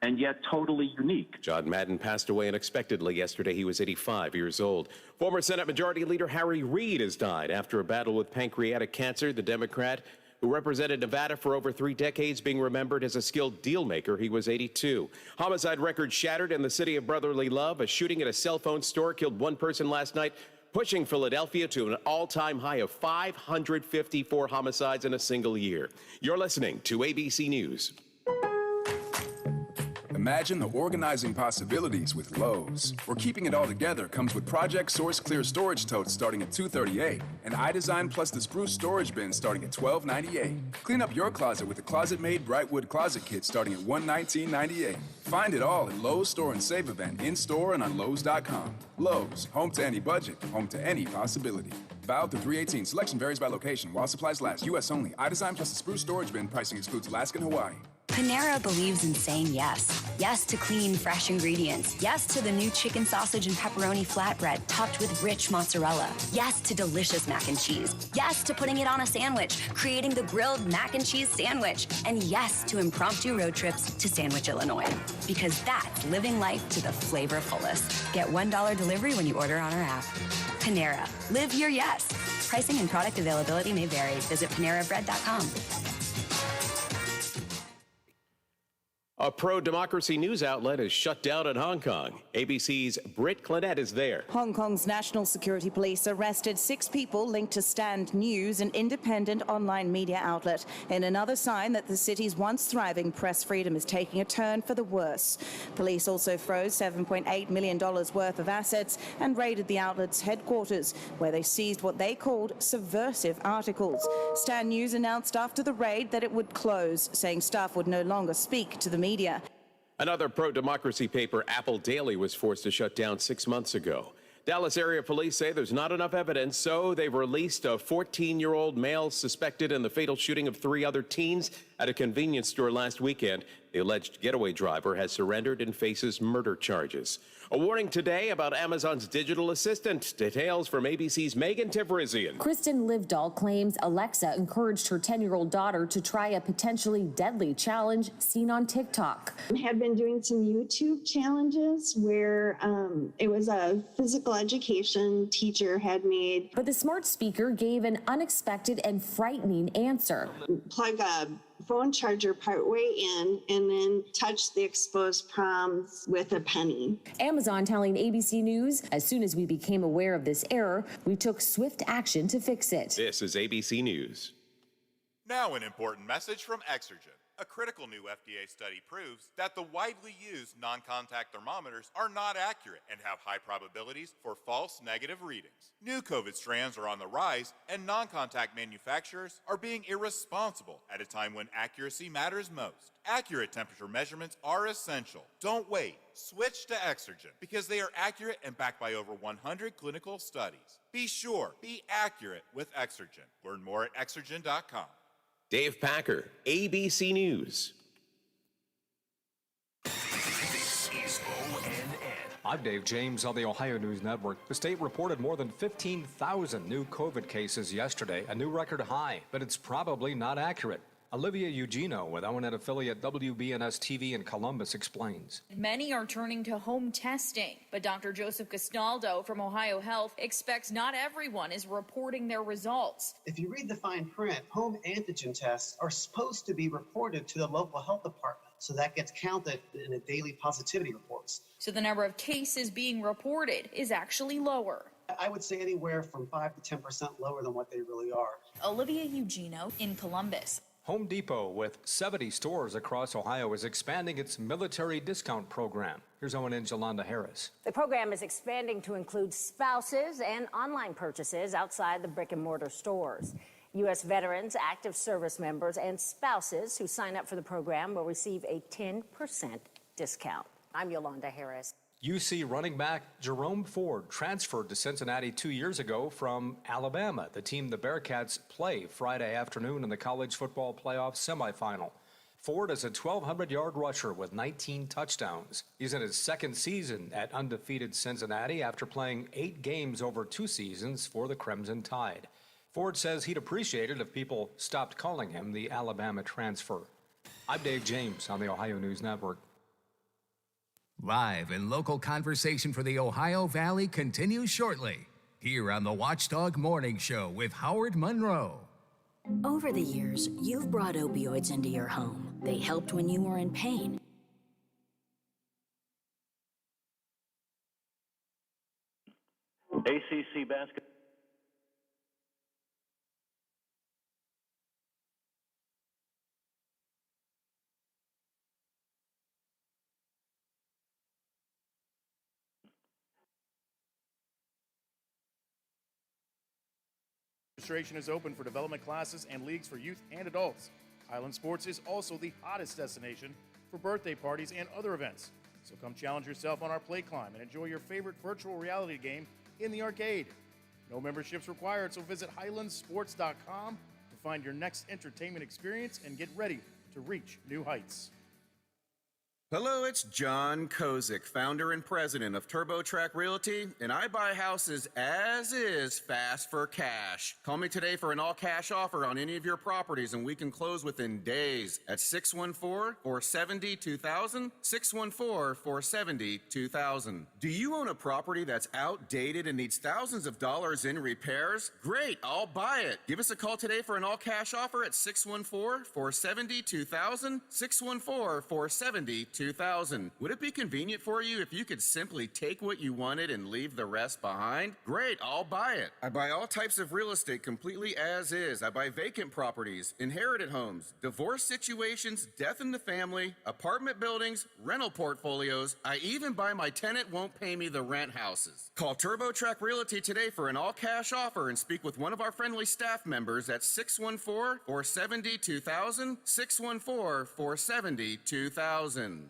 And yet totally unique. John Madden passed away unexpectedly yesterday. He was 85 years old. Former Senate Majority Leader Harry Reid has died after a battle with pancreatic cancer. The Democrat who represented Nevada for over 3 decades being remembered as a skilled dealmaker. He was 82. Homicide record shattered in the city of brotherly love. A shooting at a cell phone store killed one person last night, pushing Philadelphia to an all-time high of 554 homicides in a single year. You're listening to ABC News. Imagine the organizing possibilities with Lowe's, where keeping it all together comes with Project Source Clear Storage Totes starting at $238 and iDesign plus the Spruce Storage Bin starting at $1298. Clean up your closet with the Closet-Made Brightwood Closet Kit starting at $119.98. Find it all at Lowe's Store and Save event in-store and on Lowe's.com. Lowe's, home to any budget, home to any possibility. Valid through 3/18. Selection varies by location. While supplies last. U.S. only. iDesign plus the Spruce Storage Bin. Pricing excludes Alaska and Hawaii. Panera believes in saying yes. Yes to clean, fresh ingredients. Yes to the new chicken sausage and pepperoni flatbread topped with rich mozzarella. Yes to delicious mac and cheese. Yes to putting it on a sandwich, creating the grilled mac and cheese sandwich. And yes to impromptu road trips to Sandwich, Illinois. Because that's living life to the flavor fullest. Get $1 delivery when you order on our app. Panera. Live your yes. Pricing and product availability may vary. Visit PaneraBread.com. A pro-democracy news outlet is shut down in Hong Kong. ABC's Britt Clinette is there. Hong Kong's National Security Police arrested 6 people linked to Stand News, an independent online media outlet, in another sign that the city's once thriving press freedom is taking a turn for the worse. Police also froze $7.8 million worth of assets and raided the outlet's headquarters, where they seized what they called subversive articles. Stand News announced after the raid that it would close, saying staff would no longer speak to the media. Another pro-democracy paper, Apple Daily, was forced to shut down 6 months ago. Dallas area police say there's not enough evidence, so they've released a 14-year-old male suspected in the fatal shooting of 3 other teens at a convenience store last weekend. The alleged getaway driver has surrendered and faces murder charges. A warning today about Amazon's digital assistant. Details from ABC's Megan Tivrizian. Kristen Livedall claims Alexa encouraged her 10-year-old daughter to try a potentially deadly challenge seen on TikTok. I had been doing some YouTube challenges where it was a physical education teacher had made. But the smart speaker gave an unexpected and frightening answer. Plug a phone charger partway in and then touch the exposed palms with a penny. Amazon telling ABC News, as soon as we became aware of this error, we took swift action to fix it. This is ABC News. Now an important message from Exergen. A critical new FDA study proves that the widely used non-contact thermometers are not accurate and have high probabilities for false negative readings. New COVID strands are on the rise, and non-contact manufacturers are being irresponsible at a time when accuracy matters most. Accurate temperature measurements are essential. Don't wait. Switch to Exergen because they are accurate and backed by over 100 clinical studies. Be sure, be accurate with Exergen. Learn more at Exergen.com. Dave Packer, ABC News. This is ONN. I'm Dave James on the Ohio News Network. The state reported more than 15,000 new COVID cases yesterday, a new record high, but it's probably not accurate. Olivia Eugenio with ONN affiliate WBNS-TV in Columbus explains. Many are turning to home testing, but Dr. Joseph Castaldo from Ohio Health expects not everyone is reporting their results. If you read the fine print, home antigen tests are supposed to be reported to the local health department, so that gets counted in the daily positivity reports. So the number of cases being reported is actually lower. I would say anywhere from 5 to 10% lower than what they really are. Olivia Eugenio in Columbus. Home Depot, with 70 stores across Ohio, is expanding its military discount program. Here's ONN's Yolanda Harris. The program is expanding to include spouses and online purchases outside the brick-and-mortar stores. U.S. veterans, active service members, and spouses who sign up for the program will receive a 10% discount. I'm Yolanda Harris. UC running back Jerome Ford transferred to Cincinnati 2 years ago from Alabama, the team the Bearcats play Friday afternoon in the college football playoff semifinal. Ford is a 1,200-yard rusher with 19 touchdowns. He's in his second season at undefeated Cincinnati after playing 8 games over 2 seasons for the Crimson Tide. Ford says he'd appreciate it if people stopped calling him the Alabama transfer. I'm Dave James on the Ohio News Network. Live and local conversation for the Ohio Valley continues shortly, here on the Watchdog Morning Show with Howard Monroe. Over the years, you've brought opioids into your home. They helped when you were in pain. ACC basketball. Registration is open for development classes and leagues for youth and adults. Highland Sports is also the hottest destination for birthday parties and other events. So come challenge yourself on our play climb and enjoy your favorite virtual reality game in the arcade. No memberships required, so visit highlandsports.com to find your next entertainment experience and get ready to reach new heights. Hello, it's John Kozik, founder and president of TurboTrack Realty, and I buy houses as is fast for cash. Call me today for an all-cash offer on any of your properties, and we can close within days at 614-470-2000, 614-470-2000. Do you own a property that's outdated and needs thousands of dollars in repairs? Great, I'll buy it. Give us a call today for an all-cash offer at 614-470-2000, 614-470-2000. Would it be convenient for you if you could simply take what you wanted and leave the rest behind? Great, I'll buy it. I buy all types of real estate completely as is. I buy vacant properties, inherited homes, divorce situations, death in the family, apartment buildings, rental portfolios. I even buy my tenant won't pay me the rent houses. Call TurboTrack Realty today for an all-cash offer and speak with one of our friendly staff members at 614-470-2000, 614-470-2000.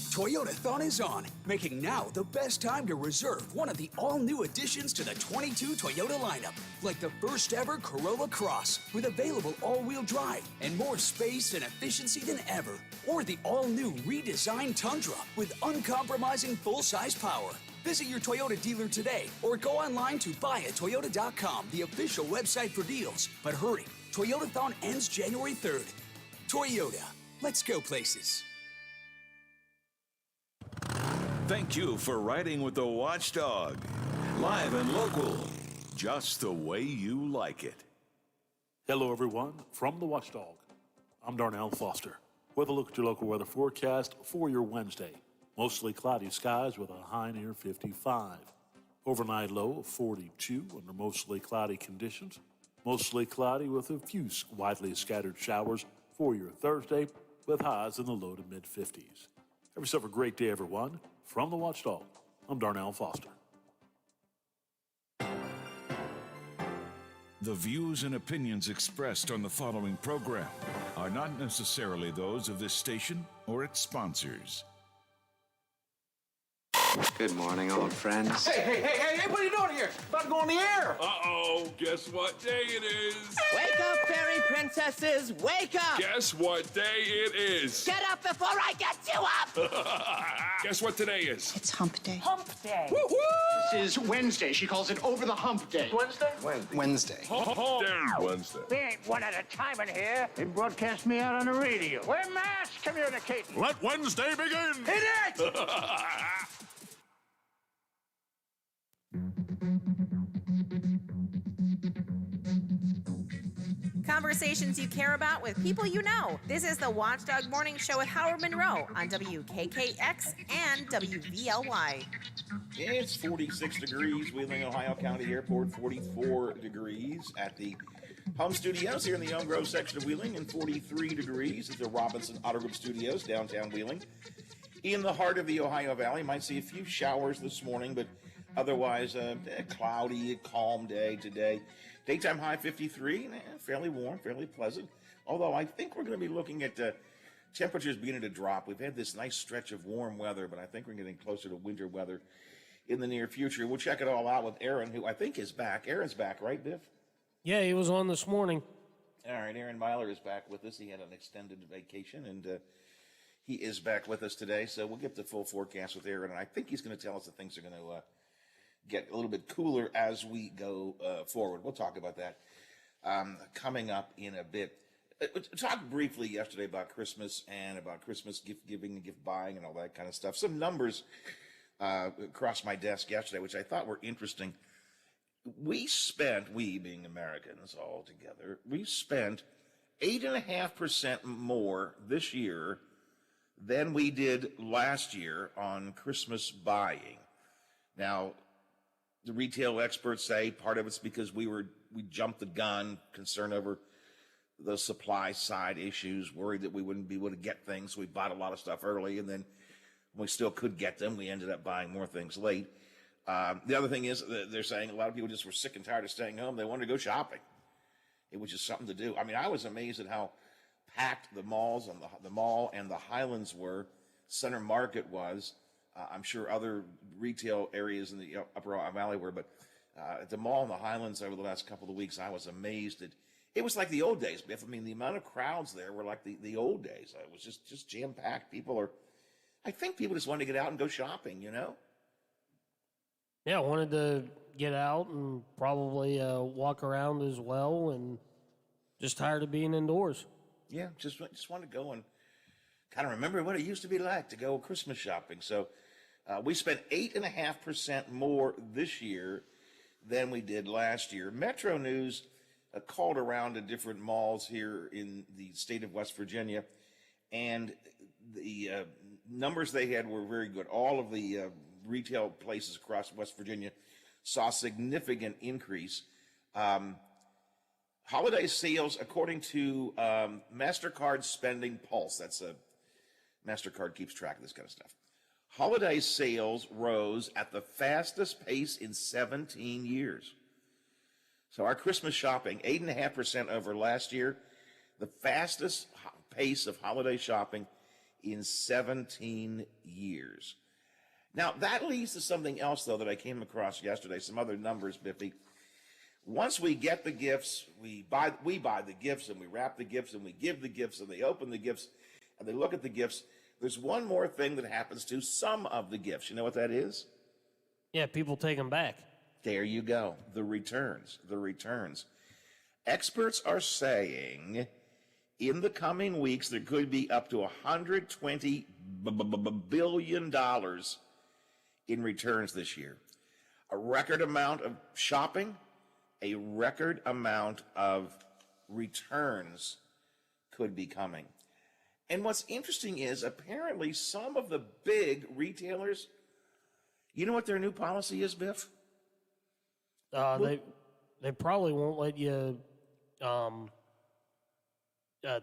Toyotathon is on, making now the best time to reserve one of the all-new additions to the 22 Toyota lineup, like the first ever Corolla Cross, with available all-wheel drive and more space and efficiency than ever, or the all-new redesigned Tundra with uncompromising full-size power. Visit your Toyota dealer today or go online to buyatoyota.com, the official website for deals. But hurry, Toyotathon ends January 3rd. Toyota, let's go places. Thank you for riding with the Watchdog. Live and local, just the way you like it. Hello, everyone, from the Watchdog. I'm Darnell Foster with a look at your local weather forecast for your Wednesday. Mostly cloudy skies with a high near 55. Overnight low of 42 under mostly cloudy conditions. Mostly cloudy with a few widely scattered showers for your Thursday with highs in the low to mid-50s. Have yourself a great day, everyone. From the Watchdog, I'm Darnell Foster. The views and opinions expressed on the following program are not necessarily those of this station or its sponsors. Good morning, old friends. Hey, what are you doing here? About to go on the air. Uh-oh, guess what day it is? Wake up, fairy princesses, wake up. Guess what day it is? Get up before I get you up. Guess what today is? It's hump day. Hump day. Woo-hoo! This is Wednesday. She calls it over the hump day. Wednesday? Wednesday. Wednesday. We ain't one at a time in here. They broadcast me out on the radio. We're mass communicating. Let Wednesday begin. Hit it! Conversations you care about with people you know. This is the Watchdog Morning Show with Howard Monroe on WKKX and WVLY. It's 46 degrees, Wheeling, Ohio County Airport, 44 degrees at the home studios here in the Elm Grove section of Wheeling, and 43 degrees at the Robinson Auto Group Studios, downtown Wheeling. In the heart of the Ohio Valley, might see a few showers this morning, but otherwise a cloudy, calm day today. Daytime high 53, fairly warm, fairly pleasant. Although I think we're going to be looking at Temperatures beginning to drop. We've had this nice stretch of warm weather, but I think we're getting closer to winter weather in the near future. We'll check it all out with Aaron, who I think is back. Aaron's back, right, Biff? Yeah, he was on this morning. All right, Aaron Myler is back with us. He had an extended vacation, and he is back with us today. So we'll get the full forecast with Aaron, and I think he's going to tell us that things are going to get a little bit cooler as we go forward. We'll talk about that coming up in a bit. Talked briefly yesterday about Christmas and about Christmas gift giving and gift buying and all that kind of stuff. Some numbers crossed my desk yesterday, which I thought were interesting. We being Americans all together, we spent 8.5% more this year than we did last year on Christmas buying. Now, the retail experts say part of it's because we jumped the gun, concerned over the supply side issues, worried that we wouldn't be able to get things. So we bought a lot of stuff early, and then we still could get them. We ended up buying more things late. The other thing is they're saying a lot of people just were sick and tired of staying home. They wanted to go shopping. It was just something to do. I mean, I was amazed at how packed the malls and the mall and the Highlands were. Center Market was. I'm sure other retail areas in the Upper Valley were, but at the mall and the Highlands over the last couple of weeks, I was amazed at. It was like the old days, Biff. I mean, the amount of crowds there were like the old days. It was just jam-packed. I think people just wanted to get out and go shopping, you know? Yeah, I wanted to get out and probably walk around as well, and just tired of being indoors. Yeah, just want to go and kind of remember what it used to be like to go Christmas shopping. So we spent 8.5% more this year than we did last year. Metro News called around to different malls here in the state of West Virginia, and the numbers they had were very good. All of the retail places across West Virginia saw significant increase. Holiday sales, according to MasterCard Spending Pulse, that's MasterCard keeps track of this kind of stuff. Holiday sales rose at the fastest pace in 17 years. So our Christmas shopping, 8.5% over last year, the fastest pace of holiday shopping in 17 years. Now, that leads to something else, though, that I came across yesterday, some other numbers, Biffy. Once we get the gifts, we buy the gifts, and we wrap the gifts, and we give the gifts, and they open the gifts, and they look at the gifts. There's one more thing that happens to some of the gifts. You know what that is? Yeah, people take them back. There you go. The returns. Experts are saying in the coming weeks there could be up to $120 billion in returns this year. A record amount of shopping, a record amount of returns could be coming. And what's interesting is apparently some of the big retailers, you know what their new policy is, Biff? They probably won't let you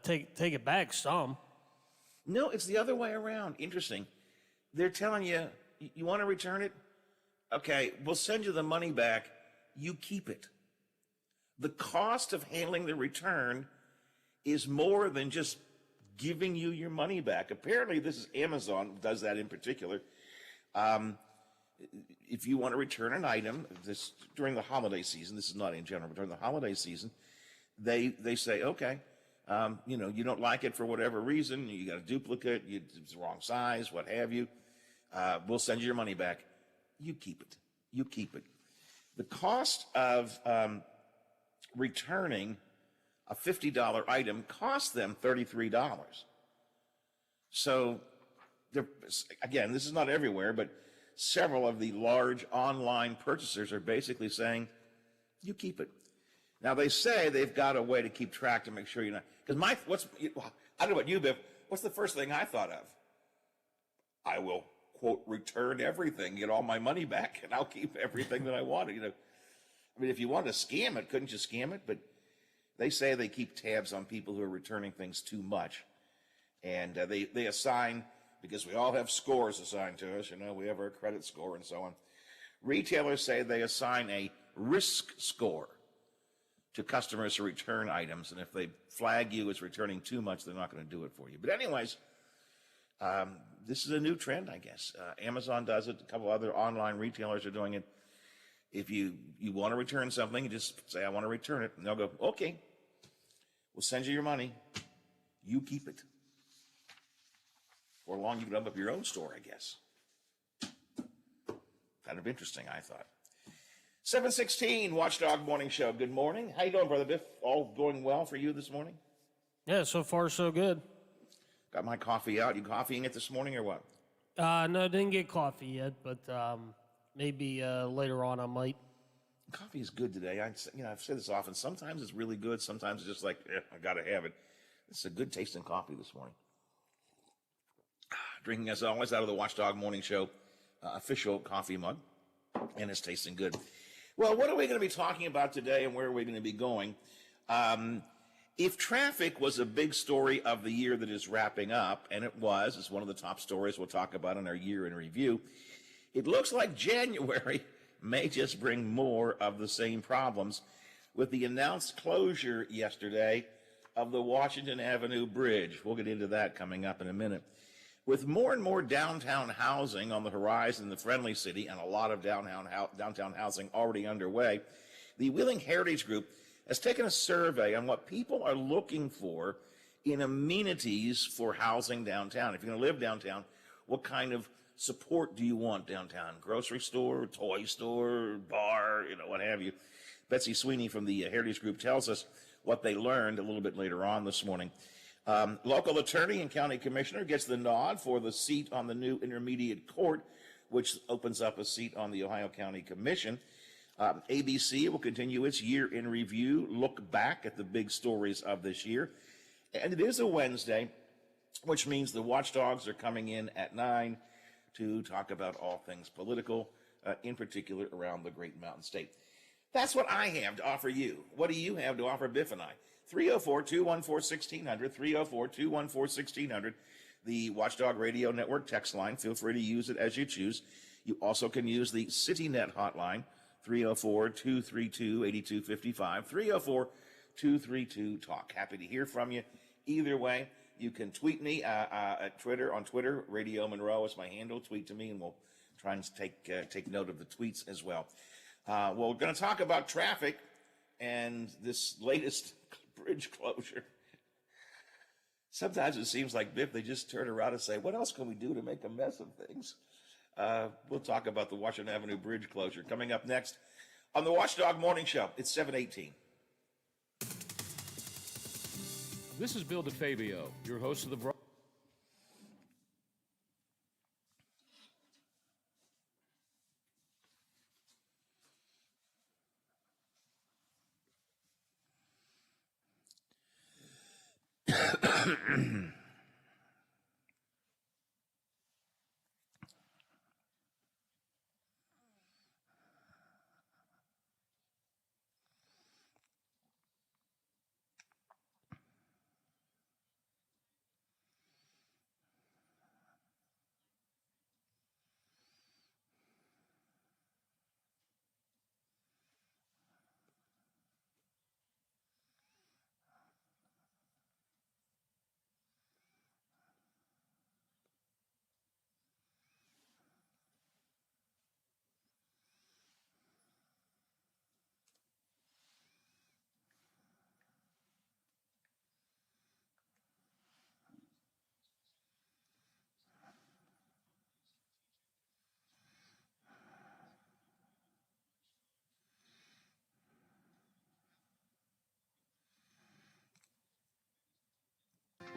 take it back some. No, it's the other way around. Interesting. They're telling you, you want to return it? Okay, we'll send you the money back. You keep it. The cost of handling the return is more than just giving you your money back. Apparently, this is Amazon does that in particular. If you want to return an item, this during the holiday season, this is not in general, but during the holiday season, they say, okay, you don't like it for whatever reason, you got a duplicate, it's the wrong size, what have you, we'll send you your money back. You keep it. The cost of returning a $50 item costs them $33. So, again, this is not everywhere, but several of the large online purchasers are basically saying, you keep it. Now, they say they've got a way to keep track to make sure you're not, because I don't know about you, Biff, what's the first thing I thought of? I will, quote, return everything, get all my money back, and I'll keep everything that I wanted. I mean, if you wanted to scam it, couldn't you scam it? But they say they keep tabs on people who are returning things too much. And they assign, because we all have scores assigned to us, we have our credit score and so on. Retailers say they assign a risk score to customers to return items. And if they flag you as returning too much, they're not going to do it for you. But anyways, this is a new trend, I guess. Amazon does it. A couple other online retailers are doing it. If you want to return something, you just say, I want to return it. And they'll go, okay, we'll send you your money. You keep it. For long, you can open up your own store, I guess. Kind of interesting, I thought. 7:16, Watchdog Morning Show. Good morning. How you doing, Brother Biff? All going well for you this morning? Yeah, so far so good. Got my coffee out. You coffeeing it this morning or what? No, didn't get coffee yet, but maybe later on I might. Coffee is good today. I've said this often. Sometimes it's really good. Sometimes it's just like, I got to have it. It's a good tasting coffee this morning. Drinking, as always, out of the Watchdog Morning Show official coffee mug, and it's tasting good. Well, what are we going to be talking about today, and where are we going to be going? If traffic was a big story of the year that is wrapping up, and it was, it's one of the top stories we'll talk about in our year in review, it looks like January may just bring more of the same problems with the announced closure yesterday of the Washington Avenue Bridge. We'll get into that coming up in a minute. With more and more downtown housing on the horizon in the Friendly City and a lot of downtown housing already underway, the Wheeling Heritage Group has taken a survey on what people are looking for in amenities for housing downtown. If you're going to live downtown, what kind of support do you want downtown? Grocery store, toy store, bar, what have you. Betsy Sweeney from the Heritage Group tells us what they learned a little bit later on this morning. Local attorney and county commissioner gets the nod for the seat on the new intermediate court, which opens up a seat on the Ohio County Commission. ABC will continue its year in review, look back at the big stories of this year. And it is a Wednesday, which means the watchdogs are coming in at 9 to talk about all things political, in particular around the Great Mountain State. That's what I have to offer you. What do you have to offer Biff and I? 304-214-1600, 304-214-1600, the Watchdog Radio Network text line. Feel free to use it as you choose. You also can use the CityNet hotline, 304-232-8255, 304-232-TALK. Happy to hear from you. Either way, you can tweet me at Twitter. On Twitter, Radio Monroe is my handle. Tweet to me, and we'll try and take note of the tweets as well. We're going to talk about traffic and this latest bridge closure. Sometimes it seems like, Biff, they just turn around and say, what else can we do to make a mess of things? We'll talk about the Washington Avenue Bridge closure coming up next on the Watchdog Morning Show. It's 7:18. This is Bill DeFabio, your host of the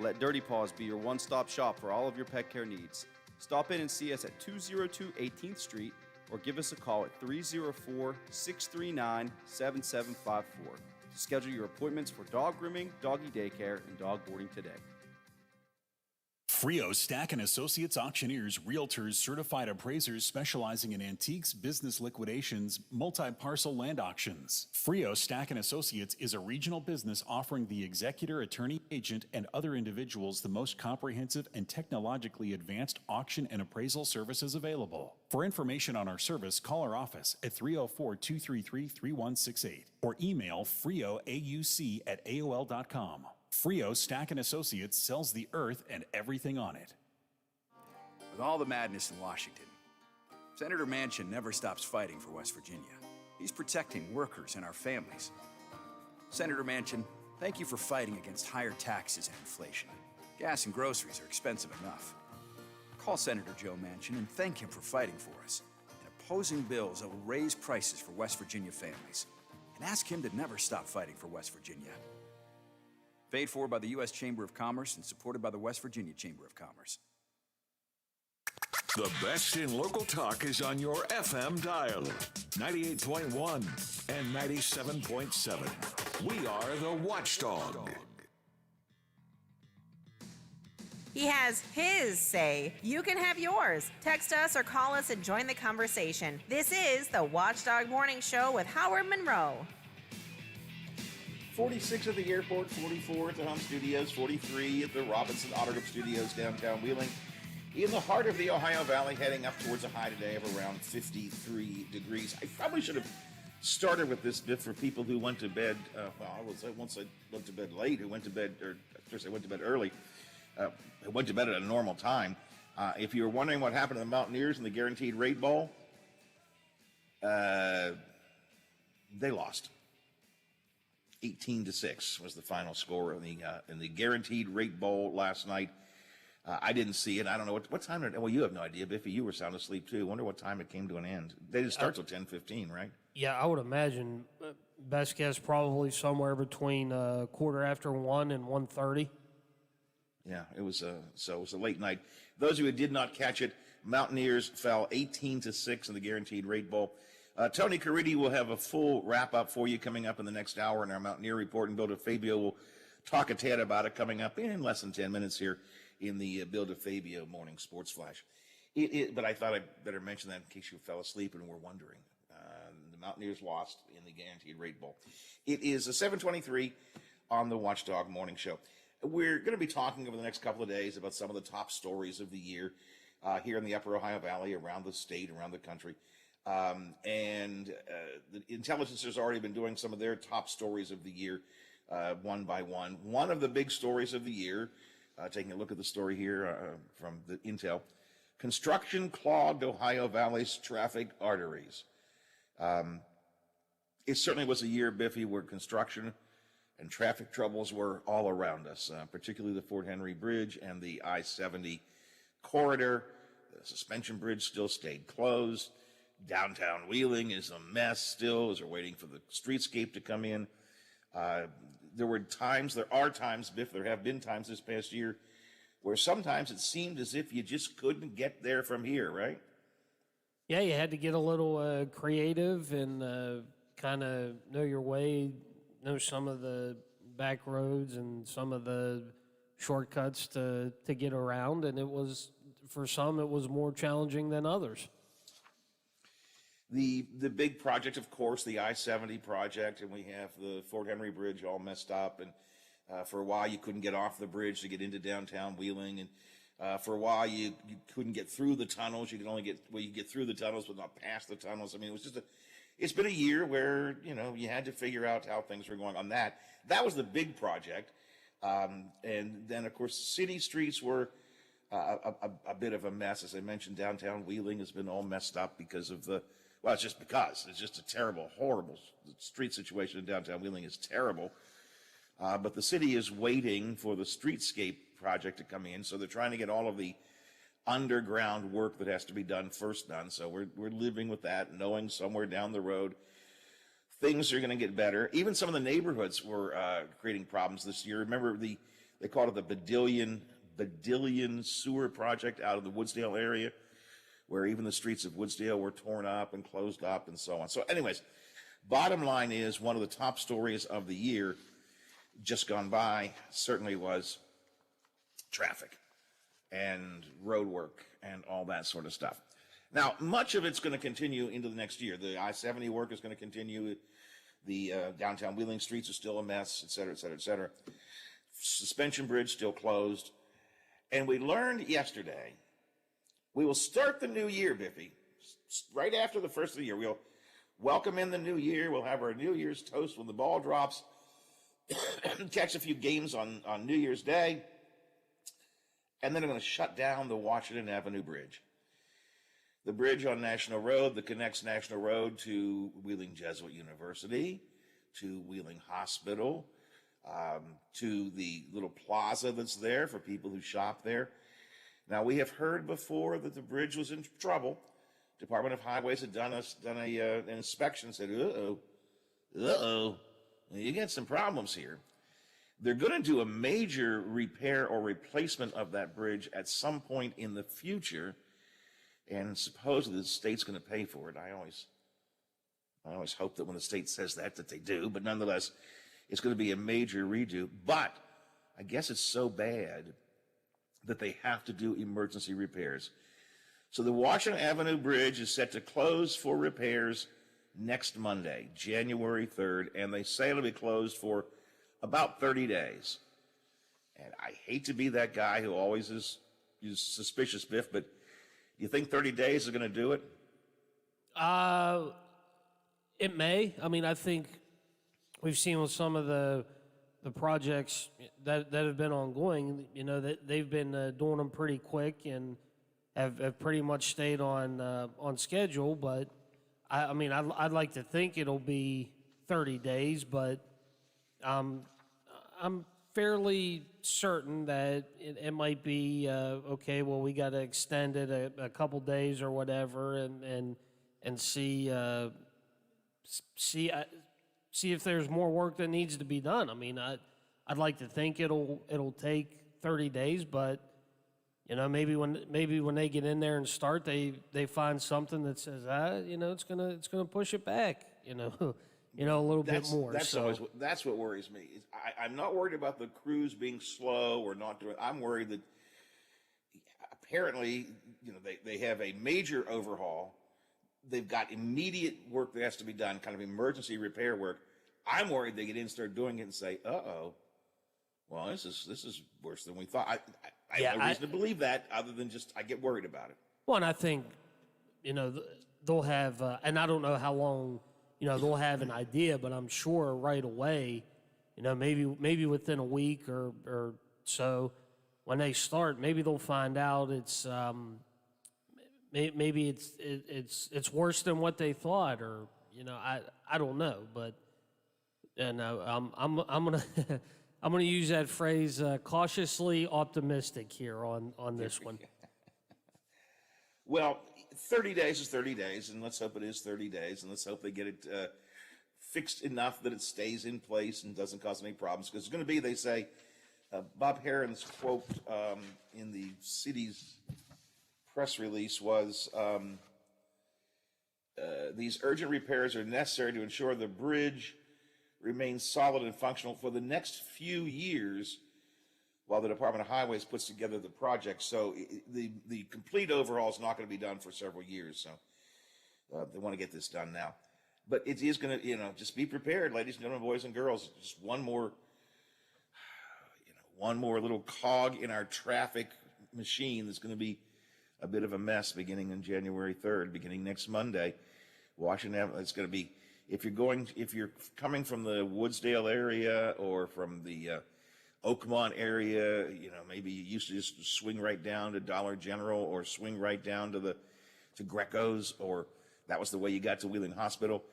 Let Dirty Paws be your one-stop shop for all of your pet care needs. Stop in and see us at 202 18th Street or give us a call at 304-639-7754 to schedule your appointments for dog grooming, doggy daycare, and dog boarding today. Frio Stack and Associates auctioneers, realtors, certified appraisers specializing in antiques, business liquidations, multi-parcel land auctions. Frio Stack and Associates is a regional business offering the executor, attorney, agent, and other individuals the most comprehensive and technologically advanced auction and appraisal services available. For information on our service, call our office at 304-233-3168 or email frioauc@aol.com. Frio Stack and Associates sells the earth and everything on it. With all the madness in Washington, Senator Manchin never stops fighting for West Virginia. He's protecting workers and our families. Senator Manchin, thank you for fighting against higher taxes and inflation. Gas and groceries are expensive enough. Call Senator Joe Manchin and thank him for fighting for us and opposing bills that will raise prices for West Virginia families. And ask him to never stop fighting for West Virginia. Paid for by the U.S. Chamber of Commerce and supported by the West Virginia Chamber of Commerce. The best in local talk is on your FM dialer, 98.1 and 97.7. We are the Watchdog. He has his say. You can have yours. Text us or call us and join the conversation. This is the Watchdog Morning Show with Howard Monroe. 46 at the airport, 44 at the home studios, 43 at the Robinson Auto Group Studios downtown Wheeling. In the heart of the Ohio Valley, heading up towards a high today of around 53 degrees. I probably should have started with this bit for people who went to bed, once I went to bed late, who went to bed, or first I went to bed early, who went to bed at a normal time. If you were wondering what happened to the Mountaineers in the Guaranteed Rate Bowl, they lost. 18-6 was the final score in the Guaranteed Rate Bowl last night. I didn't see it. I don't know what time. Well, you have no idea, Biffy. You were sound asleep too. Wonder what time it came to an end. They didn't start till 10:15, right? Yeah, I would imagine. Best guess probably somewhere between 1:15 and 1:30. Yeah, it was it was a late night. Those of you who did not catch it, Mountaineers fell 18-6 in the Guaranteed Rate Bowl. Tony Caridi will have a full wrap-up for you coming up in the next hour in our Mountaineer Report, and Bill DeFabio will talk a tad about it coming up in less than 10 minutes here in the Bill DeFabio Morning Sports Flash. But I thought I'd better mention that in case you fell asleep and were wondering. The Mountaineers lost in the Guaranteed Rate Bowl. It is a 7:23 on the Watchdog Morning Show. We're going to be talking over the next couple of days about some of the top stories of the year here in the Upper Ohio Valley, around the state, around the country. The intelligence has already been doing some of their top stories of the year, one by one. One of the big stories of the year, taking a look at the story here from the Intel, construction clogged Ohio Valley's traffic arteries. It certainly was a year, Biffy, where construction and traffic troubles were all around us, particularly the Fort Henry Bridge and the I-70 corridor. The suspension bridge still stayed closed. Downtown Wheeling is a mess still as we're waiting for the streetscape to come in. There are times, Biff, there have been times this past year where sometimes it seemed as if you just couldn't get there from here, right? Yeah, you had to get a little creative and kind of know your way, know some of the back roads and some of the shortcuts to get around. And it was, for some, it was more challenging than others. The big project, of course, the I-70 project, and we have the Fort Henry Bridge all messed up. And for a while, you couldn't get off the bridge to get into downtown Wheeling. And for a while, you couldn't get through the tunnels. You could only get through the tunnels, but not past the tunnels. I mean, it was just it's been a year where, you had to figure out how things were going on that. That was the big project. And then, of course, city streets were a bit of a mess. As I mentioned, downtown Wheeling has been all messed up because of it's just a terrible, horrible street situation in downtown Wheeling is terrible. But the city is waiting for the streetscape project to come in. So they're trying to get all of the underground work that has to be done first done. So we're living with that, knowing somewhere down the road things are going to get better. Even some of the neighborhoods were creating problems this year. Remember they called it the Badillion sewer project out of the Woodsdale area, where even the streets of Woodsdale were torn up and closed up and so on. So anyways, bottom line is one of the top stories of the year just gone by certainly was traffic. and road work and all that sort of stuff. Now, much of it's going to continue into the next year. The I-70 work is going to continue. The downtown Wheeling streets are still a mess, et cetera, et cetera, et cetera. Suspension Bridge still closed. And we learned yesterday, we will start the new year, Biffy, right after the first of the year. We'll welcome in the new year. We'll have our New Year's toast when the ball drops. Catch a few games on New Year's Day. And then they're going to shut down the Washington Avenue Bridge. The bridge on National Road that connects National Road to Wheeling Jesuit University, to Wheeling Hospital, to the little plaza that's there for people who shop there. Now, we have heard before that the bridge was in trouble. Department of Highways had done an inspection, said, you get some problems here. They're going to do a major repair or replacement of that bridge at some point in the future, and supposedly the state's going to pay for it. I always hope that when the state says that they do, but nonetheless, it's going to be a major redo. But I guess it's so bad that they have to do emergency repairs. So the Washington Avenue Bridge is set to close for repairs next Monday, January 3rd, and they say it'll be closed for about 30 days. And I hate to be that guy who always is suspicious, Biff, but do you think 30 days is going to do it? It may. I mean, I think we've seen with some of the projects that have been ongoing, that they've been doing them pretty quick and have pretty much stayed on schedule. But I mean, I'd like to think it'll be 30 days, but I'm fairly certain that it might be okay. Well, we got to extend it a couple days or whatever, and see if there's more work that needs to be done. I mean, I'd like to think it'll take 30 days, but maybe when they get in there and start, they find something that says it's gonna push it back, a little bit more. That's what worries me. I'm not worried about the crews being slow or not doing. I'm worried that apparently, they have a major overhaul. They've got immediate work that has to be done, kind of emergency repair work. I'm worried they get in and start doing it and say, well, this is worse than we thought. I have no reason to believe that other than just I get worried about it. Well, and I think, they'll have, and I don't know how long, they'll have an idea, but I'm sure right away, maybe within a week or so, when they start, maybe they'll find out it's maybe it's worse than what they thought, or I don't know, but I'm gonna I'm gonna use that phrase cautiously optimistic here on this one. Well, 30 days is 30 days, and let's hope it is 30 days, and let's hope they get it fixed enough that it stays in place and doesn't cause any problems. Because it's going to be, they say, Bob Herron's quote in the city's press release was, these urgent repairs are necessary to ensure the bridge remains solid and functional for the next few years while the Department of Highways puts together the project. So the complete overhaul is not going to be done for several years. So they want to get this done now. But it is going to, just be prepared, ladies and gentlemen, boys and girls. Just one more little cog in our traffic machine that's going to be a bit of a mess beginning on January 3rd, beginning next Monday. Washington Avenue, it's going to be, if you're coming from the Woodsdale area or from the Oakmont area, maybe you used to just swing right down to Dollar General or swing right down to Greco's, or that was the way you got to Wheeling Hospital.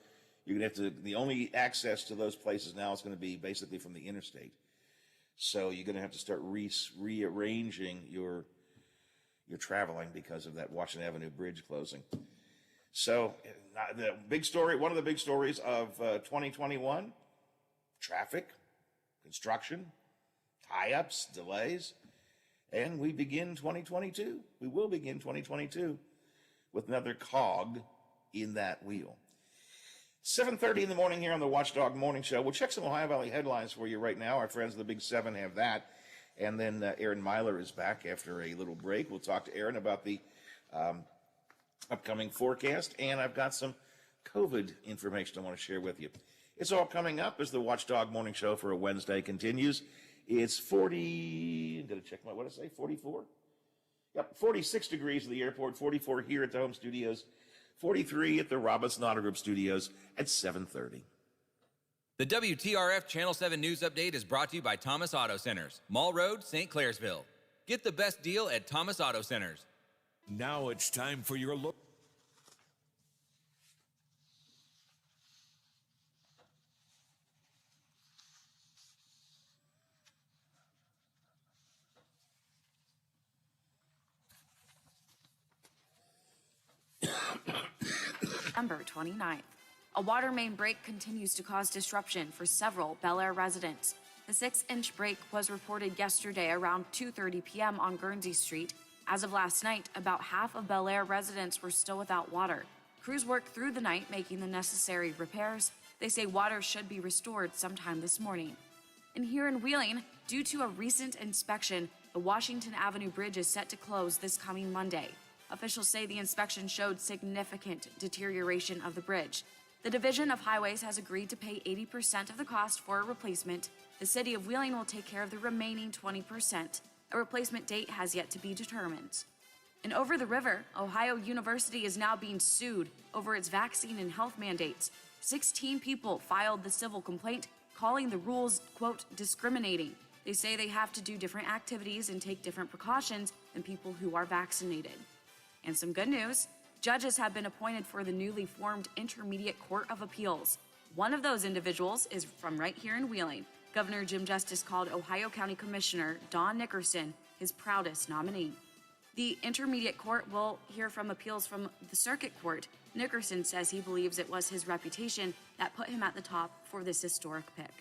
You're going to have to, the only access to those places now is going to be basically from the interstate. So you're going to have to start rearranging your traveling because of that Washington Avenue Bridge closing. So the big story, one of the big stories of 2021, traffic, construction, tie-ups, delays, and we begin 2022. We will begin 2022 with another cog in that wheel. 7:30 in the morning here on the Watchdog Morning Show. We'll check some Ohio Valley headlines for you right now. Our friends of the Big Seven have that. And then Aaron Myler is back after a little break. We'll talk to Aaron about the upcoming forecast, and I've got some COVID information I want to share with you. It's all coming up as the Watchdog Morning Show for a Wednesday continues. It's 40, I'm going to check what did I say, 44? Yep, 46 degrees at the airport, 44 here at the home studios, 43 at the Robinson Auto Group studios at 7:30. The WTRF Channel 7 News Update is brought to you by Thomas Auto Centers, Mall Road, St. Clairsville. Get the best deal at Thomas Auto Centers. Now it's time for your look. September 29th. A water main break continues to cause disruption for several Bel Air residents. The 6-inch break was reported yesterday around 2:30 p.m. on Guernsey Street. As of last night, about half of Bel Air residents were still without water. Crews worked through the night making the necessary repairs. They say water should be restored sometime this morning. And here in Wheeling, due to a recent inspection, the Washington Avenue Bridge is set to close this coming Monday. Officials say the inspection showed significant deterioration of the bridge. The Division of Highways has agreed to pay 80% of the cost for a replacement. The City of Wheeling will take care of the remaining 20%. A replacement date has yet to be determined. And over the river, Ohio University is now being sued over its vaccine and health mandates. 16 people filed the civil complaint, calling the rules, quote, discriminating. They say they have to do different activities and take different precautions than people who are vaccinated. And some good news, judges have been appointed for the newly formed Intermediate Court of Appeals. One of those individuals is from right here in Wheeling. Governor Jim Justice called Ohio County Commissioner Don Nickerson his proudest nominee. The Intermediate Court will hear from appeals from the Circuit Court. Nickerson says he believes it was his reputation that put him at the top for this historic pick.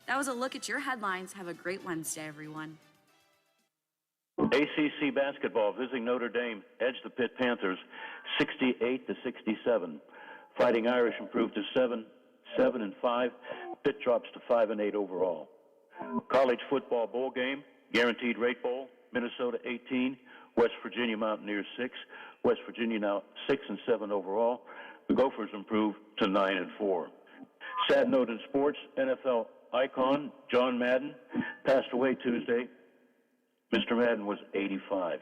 That was a look at your headlines. Have a great Wednesday, everyone. ACC basketball visiting Notre Dame edged the Pitt Panthers 68-67. Fighting Irish improved to 7-5. Pitt drops to 5-8 overall. College football bowl game, guaranteed rate bowl, Minnesota 18, West Virginia Mountaineers 6. West Virginia now 6-7 overall. The Gophers improved to 9-4. Sad note in sports, NFL icon John Madden passed away Tuesday. Mr. Madden was 85.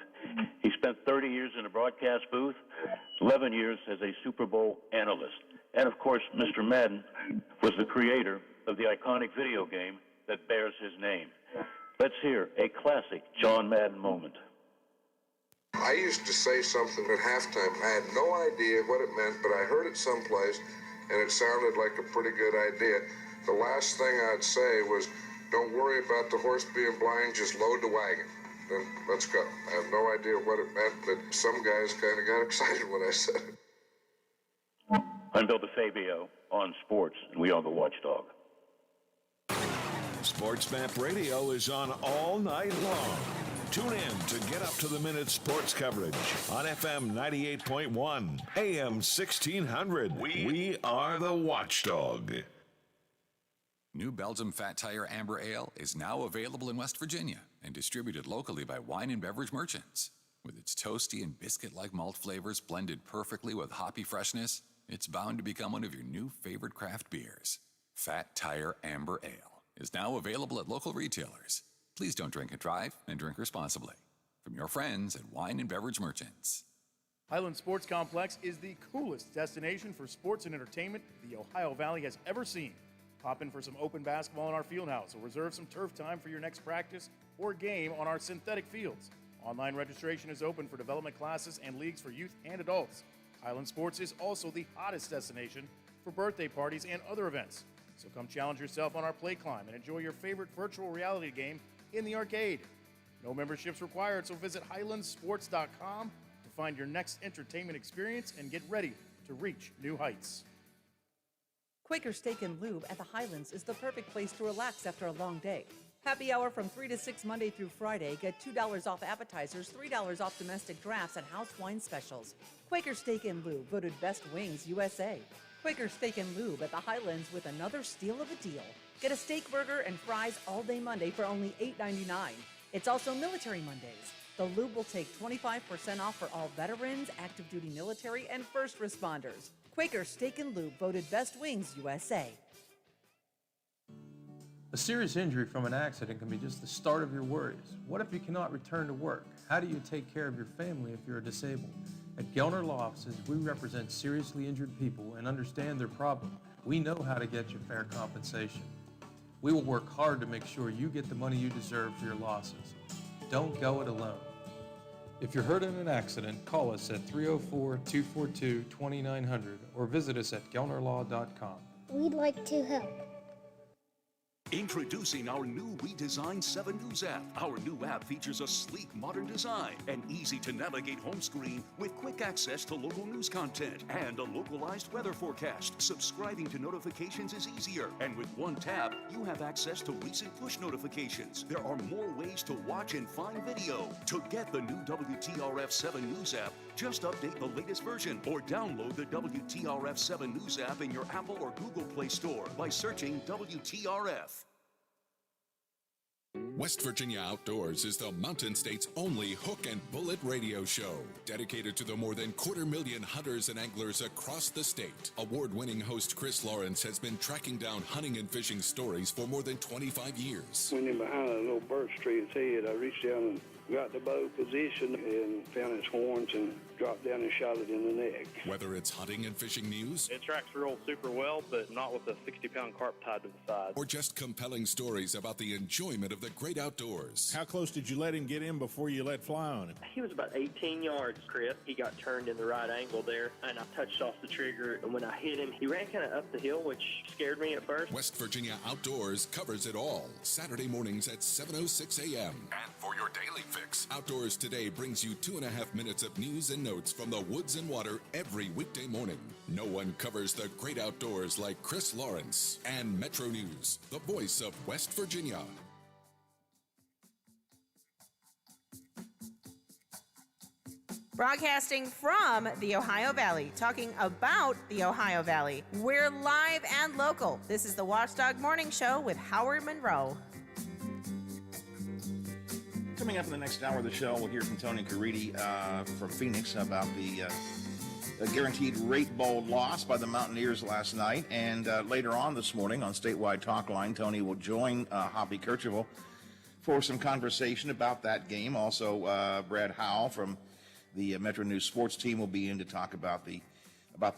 He spent 30 years in a broadcast booth, 11 years as a Super Bowl analyst. And of course, Mr. Madden was the creator of the iconic video game that bears his name. Let's hear a classic John Madden moment. I used to say something at halftime. I had no idea what it meant, but I heard it someplace, and it sounded like a pretty good idea. The last thing I'd say was, don't worry about the horse being blind, just load the wagon. Then let's go. I have no idea what it meant, but some guys kind of got excited when I said it. I'm Bill DeFabio on sports, and we are the Watchdog. Sports Map Radio is on all night long. Tune in to get up-to-the-minute sports coverage on FM 98.1, AM 1600. We are the Watchdog. New Belgium Fat Tire Amber Ale is now available in West Virginia and distributed locally by wine and beverage merchants. With its toasty and biscuit-like malt flavors blended perfectly with hoppy freshness, it's bound to become one of your new favorite craft beers. Fat Tire Amber Ale is now available at local retailers. Please don't drink and drive, and drink responsibly. From your friends at Wine and Beverage Merchants. Highland Sports Complex is the coolest destination for sports and entertainment the Ohio Valley has ever seen. Pop in for some open basketball in our field house or reserve some turf time for your next practice or game on our synthetic fields. Online registration is open for development classes and leagues for youth and adults. Highland Sports is also the hottest destination for birthday parties and other events. So come challenge yourself on our play climb and enjoy your favorite virtual reality game in the arcade. No memberships required, so visit highlandsports.com to find your next entertainment experience and get ready to reach new heights. Quaker Steak and Lube at the Highlands is the perfect place to relax after a long day. Happy hour from 3 to 6 Monday through Friday. Get $2 off appetizers, $3 off domestic drafts, and house wine specials. Quaker Steak and Lube, voted Best Wings USA. Quaker Steak and Lube at the Highlands with another steal of a deal. Get a steak burger and fries all day Monday for only $8.99. It's also Military Mondays. The Lube will take 25% off for all veterans, active duty military, and first responders. Quaker Steak and Lube voted Best Wings USA. A serious injury from an accident can be just the start of your worries. What if you cannot return to work? How do you take care of your family if you're disabled? At Gelner Law Offices, we represent seriously injured people and understand their problem. We know how to get you fair compensation. We will work hard to make sure you get the money you deserve for your losses. Don't go it alone. If you're hurt in an accident, call us at 304-242-2900 or visit us at gelnerlaw.com. We'd like to help. Introducing our new redesigned 7 News app. Our new app features a sleek, modern design, an easy-to-navigate home screen with quick access to local news content and a localized weather forecast. Subscribing to notifications is easier, and with one tap, you have access to recent push notifications. There are more ways to watch and find video. To get the new WTRF 7 News app, just update the latest version or download the WTRF 7 News app in your Apple or Google Play Store by searching WTRF. West Virginia Outdoors is the Mountain State's only hook and bullet radio show, dedicated to the more than 250,000 hunters and anglers across the state. Award-winning host Chris Lawrence has been tracking down hunting and fishing stories for more than 25 years. Went in behind a little birch tree its head. I reached down and got the bow positioned and found its horns and dropped down and shot it in the neck. Whether it's hunting and fishing news, it tracks real super well, but not with a 60-pound carp tied to the side. Or just compelling stories about the enjoyment of the great outdoors. How close did you let him get in before you let fly on him? He was about 18 yards, Chris. He got turned in the right angle there, and I touched off the trigger, and when I hit him, he ran kind of up the hill, which scared me at first. West Virginia Outdoors covers it all, Saturday mornings at 7:06 a.m. And for your daily fix, Outdoors Today brings you 2.5 minutes of news and notes from the woods and water every weekday morning. No one covers the great outdoors like Chris Lawrence. And Metro News, the voice of West Virginia. Broadcasting from the Ohio Valley, talking about the Ohio Valley. We're live and local. This is the Watchdog Morning Show with Howard Monroe. Coming up in the next hour of the show, we'll hear from Tony Caridi from Phoenix about the guaranteed rate bowl loss by the Mountaineers last night. And later on this morning on Statewide Talk Line, Tony will join Hoppy Kercheval for some conversation about that game. Also, Brad Howell from the Metro News sports team will be in to talk about the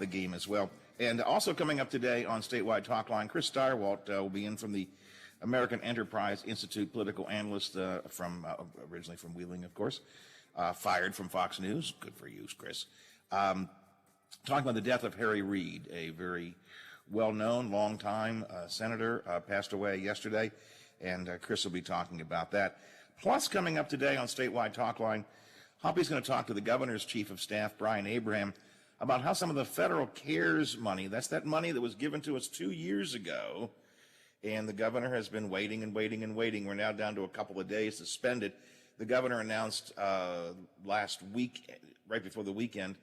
game as well. And also coming up today on Statewide Talk Line, Chris Steyerwalt will be in from the American Enterprise Institute, political analyst from originally from Wheeling, of course, fired from Fox News. Good for you, Chris. Talking about the death of Harry Reid, a very well-known, long-time senator, passed away yesterday, and Chris will be talking about that. Plus, coming up today on Statewide Talk Line, Hoppy's going to talk to the governor's chief of staff, Brian Abraham, about how some of the federal CARES money, that's that money that was given to us 2 years ago, and the governor has been waiting and waiting and waiting. We're now down to a couple of days to spend it. The governor announced last week, right before the weekend,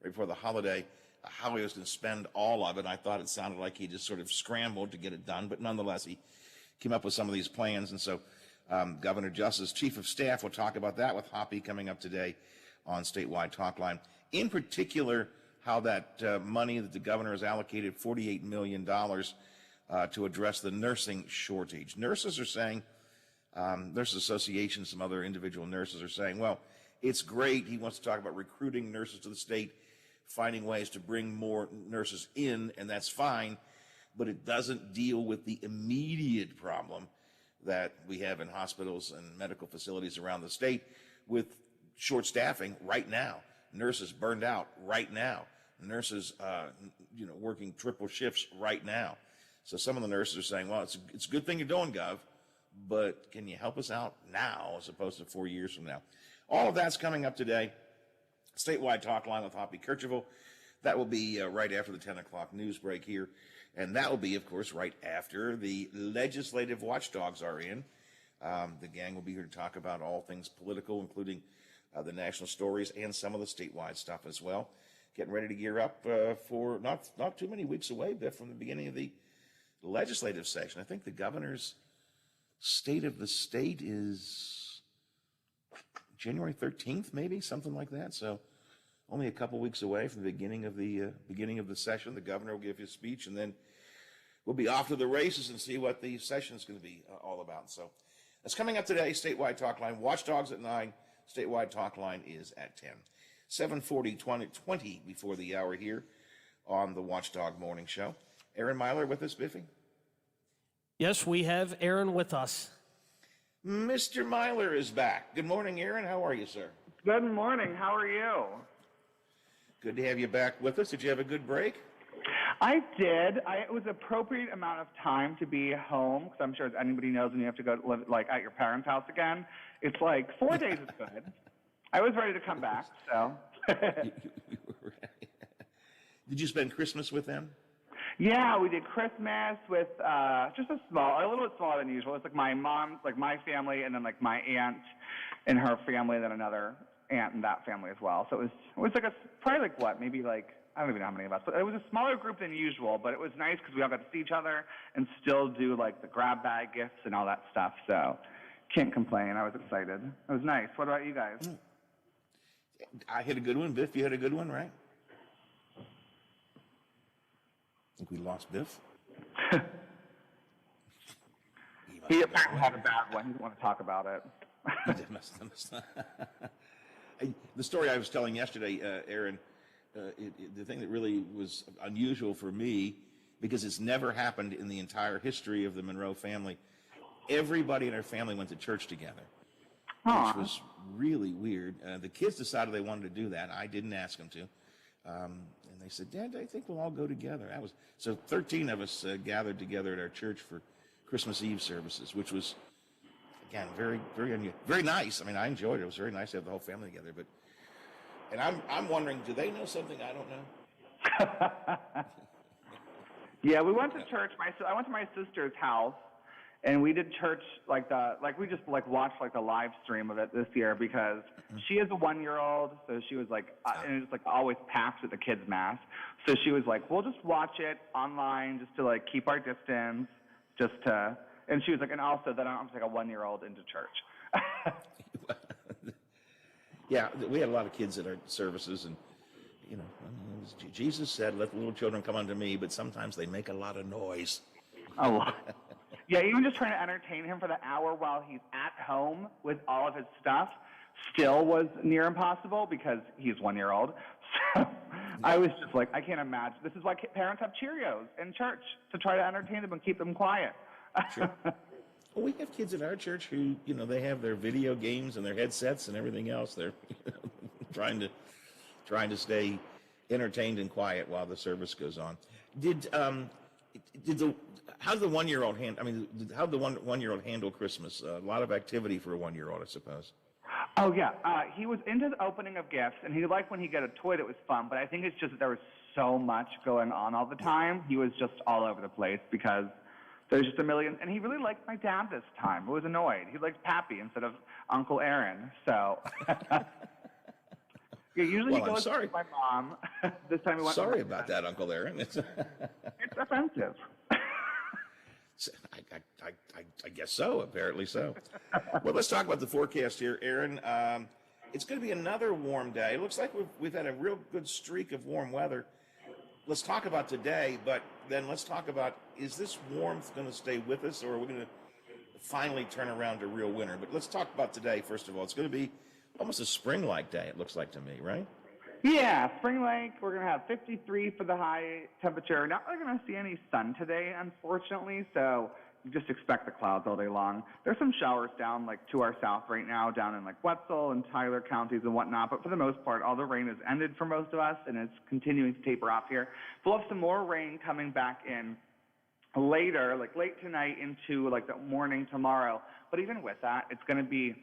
right before the holiday, how he was going to spend all of it. I thought it sounded like he just sort of scrambled to get it done, but nonetheless, he came up with some of these plans, and so Governor Just's chief of staff will talk about that with Hoppy coming up today on Statewide Talk Line. In particular, how that money that the governor has allocated, $48 million, to address the nursing shortage. Nurses are saying, Nurses Association, some other individual nurses are saying, well, it's great. He wants to talk about recruiting nurses to the state, finding ways to bring more nurses in, and that's fine, but it doesn't deal with the immediate problem that we have in hospitals and medical facilities around the state with short staffing right now. Nurses burned out right now. Nurses, working triple shifts right now. So some of the nurses are saying, well, it's a good thing you're doing, Gov, but can you help us out now as opposed to 4 years from now? All of that's coming up today. Statewide Talk Line with Hoppy Kercheval. That will be right after the 10 o'clock news break here. And that will be, of course, right after the legislative watchdogs are in. The gang will be here to talk about all things political, including the national stories and some of the statewide stuff as well. Getting ready to gear up for not too many weeks away, but from the beginning of the legislative session. I think the governor's state of the state is January 13th, maybe something like that. So only a couple weeks away from the beginning of the session. The governor will give his speech, and then we'll be off to the races and see what the session is going to be all about. So that's coming up today. Statewide Talk Line. Watchdogs at 9. Statewide Talk Line is at 10. 7:40, 20 before the hour here on the Watchdog Morning Show. Aaron Myler with us, Biffy? Yes, we have Aaron with us. Mr. Myler is back. Good morning, Aaron. How are you, sir? Good morning. How are you? Good to have you back with us. Did you have a good break? I did. It was appropriate amount of time to be home, because I'm sure as anybody knows when you have to go live like at your parents' house again, it's like 4 days is good. I was ready to come back, so. Did you spend Christmas with them? Yeah, we did Christmas with just a little bit smaller than usual. It's like my mom, like my family, and then like my aunt and her family, and then another aunt and that family as well. So it was like probably like what, maybe like, I don't even know how many of us, but it was a smaller group than usual, but it was nice because we all got to see each other and still do like the grab bag gifts and all that stuff. So can't complain. I was excited. It was nice. What about you guys? I hit a good one. Biff, you had a good one, right? I think we lost Biff. He apparently had a bad one. He didn't want to talk about it. The story I was telling yesterday, Aaron, the thing that really was unusual for me, because it's never happened in the entire history of the Monroe family, everybody in our family went to church together, which was really weird. The kids decided they wanted to do that. I didn't ask them to. And they said, Dad, I think we'll all go together. So 13 of us gathered together at our church for Christmas Eve services, which was, again, very, very unusual. Very nice. I mean, I enjoyed it. It was very nice to have the whole family together. And I'm wondering, do they know something I don't know? Yeah, we went to church. I went to my sister's house, and we did church we just watched the live stream of it this year because she is a 1-year-old, so she was and it was always packed at the kids' mass. So she was like, we'll just watch it online just to keep our distance, and she was like, and also that I'm just a 1-year-old into church. Yeah, we had a lot of kids at our services, and Jesus said, "Let the little children come unto me," but sometimes they make a lot of noise. A lot. Yeah, even just trying to entertain him for the hour while he's at home with all of his stuff still was near impossible because he's 1-year-old. So I was just like, I can't imagine. This is why parents have Cheerios in church, to try to entertain them and keep them quiet. Sure. Well, we have kids at our church who, they have their video games and their headsets and everything else. They're trying to stay entertained and quiet while the service goes on. How's the 1-year-old how'd the 1-year-old handle Christmas? A lot of activity for a 1-year-old, I suppose. Oh yeah, he was into the opening of gifts, and he liked when he got a toy that was fun. But I think it's just that there was so much going on all the time. He was just all over the place because there's just a million, and he really liked my dad this time. I was annoyed. He liked Pappy instead of Uncle Aaron. So, yeah, usually he goes with my mom. This time he went. Sorry about that, Uncle Aaron. It's offensive. I guess so. Apparently so. Well, let's talk about the forecast here, Aaron. It's going to be another warm day. It looks like we've had a real good streak of warm weather. Let's talk about today, but then let's talk about, is this warmth going to stay with us, or are we going to finally turn around to real winter? But let's talk about today, first of all. It's going to be almost a spring-like day, it looks like to me, right? Yeah, spring-like. We're going to have 53 for the high temperature. Not really going to see any sun today, unfortunately, so you just expect the clouds all day long. There's some showers down to our south right now, down in Wetzel and Tyler counties and whatnot, but for the most part, all the rain has ended for most of us, and it's continuing to taper off here. We'll have some more rain coming back in later, late tonight into the morning tomorrow, but even with that, it's going to be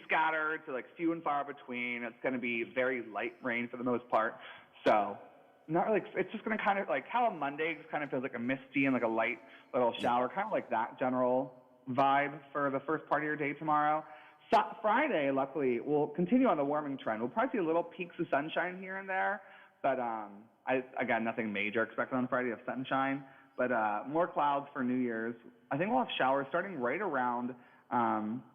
scattered to few and far between. It's going to be very light rain for the most part, so not really. It's just going to kind of how a Monday just kind of feels like a misty and a light little shower, kind of like that general vibe for the first part of your day tomorrow. Friday, luckily, we'll continue on the warming trend. We'll probably see little peaks of sunshine here and there, but again, nothing major expected on Friday of sunshine, but more clouds for New Year's. I think we'll have showers starting right around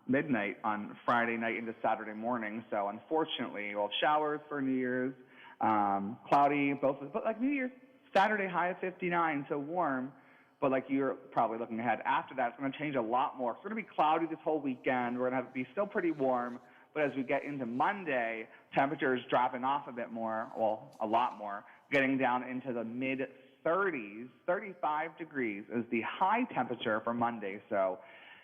midnight on Friday night into Saturday morning. So unfortunately, we'll have showers for New Year's, cloudy, but like New Year's, Saturday high of 59, so warm. But like you're probably looking ahead after that, it's going to change a lot more. It's going to be cloudy this whole weekend. We're going to be still pretty warm. But as we get into Monday, temperatures dropping off a bit more, well, a lot more, getting down into the mid-30s, 35 degrees is the high temperature for Monday. So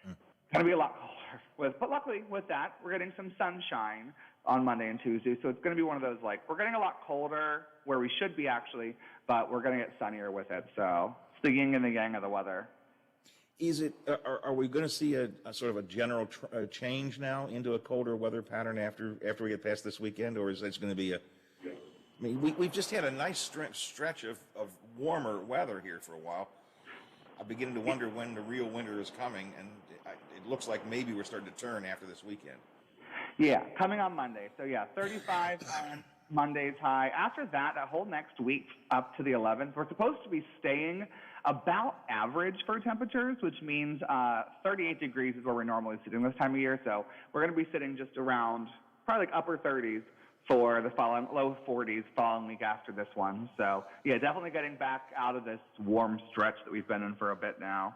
going to be a lot colder. But luckily with that, we're getting some sunshine on Monday and Tuesday. So it's going to be one of those, like, we're getting a lot colder where we should be actually, but we're going to get sunnier with it. So it's the yin and the yang of the weather. Is it? Are we going to see a sort of a general change now into a colder weather pattern after we get past this weekend, or is it going to be a? I mean, we've just had a nice stretch of warmer weather here for a while. I'm beginning to wonder when the real winter is coming, and it looks like maybe we're starting to turn after this weekend. Yeah, coming on Monday. So yeah, 35 on Monday's high. After that whole next week up to the 11th, we're supposed to be staying about average for temperatures, which means 38 degrees is where we're normally sitting this time of year. So we're going to be sitting just around probably like upper 30s for the following, low 40s following week after this one. So yeah, definitely getting back out of this warm stretch that we've been in for a bit now.